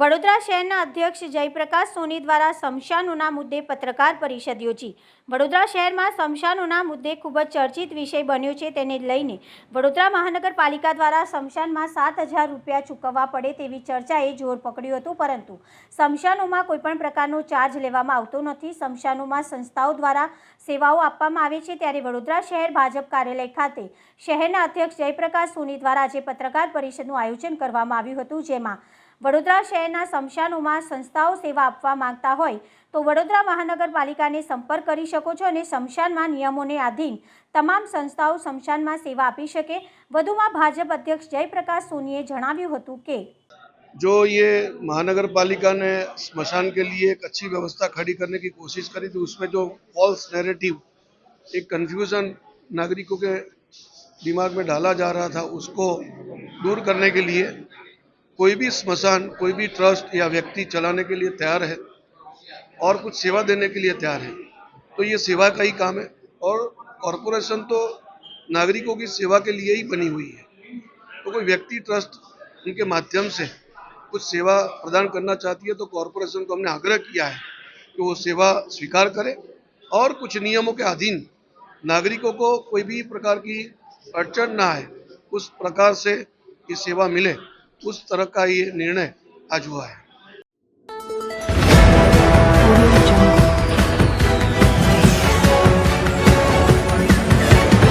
વડોદરા શહેરના અધ્યક્ષ જયપ્રકાશ સોની દ્વારા સ્મશાનોના મુદ્દે પત્રકાર પરિષદ યોજી। વડોદરા શહેરમાં સ્મશાનોના મુદ્દે ખૂબ જ ચર્ચિત વિષય બન્યો છે। તેને લઈને વડોદરા મહાનગરપાલિકા દ્વારા સ્મશાનમાં 7,000 રૂપિયા ચૂકવવા પડે તેવી ચર્ચાએ જોર પકડ્યું હતું, પરંતુ સ્મશાનોમાં કોઈપણ પ્રકારનો ચાર્જ લેવામાં આવતો નથી। સ્મશાનોમાં સંસ્થાઓ દ્વારા સેવાઓ આપવામાં આવે છે, ત્યારે વડોદરા શહેર ભાજપ કાર્યાલય ખાતે શહેરના અધ્યક્ષ જયપ્રકાશ સોની દ્વારા આજે પત્રકાર પરિષદનું આયોજન કરવામાં આવ્યું હતું, જેમાં વડોદરા શહેરના સ્મશાનોમાં સંસ્થાઓ સેવા આપવા માંગતા હોય તો વડોદરા મહાનગરપાલિકાને સંપર્ક કરી શકો છો અને સ્મશાનમાં નિયમોને આધીન તમામ સંસ્થાઓ સ્મશાનમાં સેવા આપી શકે। વધુમાં ભાજપ अध्यक्ष जयप्रकाश सोनी जણાવ્યું હતું કે जो ये महानगर पालिका ने स्मशान के लिए एक अच्छी व्यवस्था खड़ी करने की कोशिश करी थी, उसमें जो फॉल्स नैरेटिव, एक कंफ्यूजन नागरिकों के दिमाग में डाला जा रहा था, उसको दूर करने के लिए कोई भी स्मशान, कोई भी ट्रस्ट या व्यक्ति चलाने के लिए तैयार है और कुछ सेवा देने के लिए तैयार है, तो ये सेवा का ही काम है। और कॉरपोरेशन तो नागरिकों की सेवा के लिए ही बनी हुई है, तो कोई व्यक्ति ट्रस्ट उनके माध्यम से कुछ सेवा प्रदान करना चाहती है तो कॉरपोरेशन को हमने आग्रह किया है कि वो सेवा स्वीकार करे और कुछ नियमों के अधीन नागरिकों को कोई भी प्रकार की अड़चन ना आए, उस प्रकार से ये सेवा मिले, उस तरह का ये निर्णय आज हुआ है।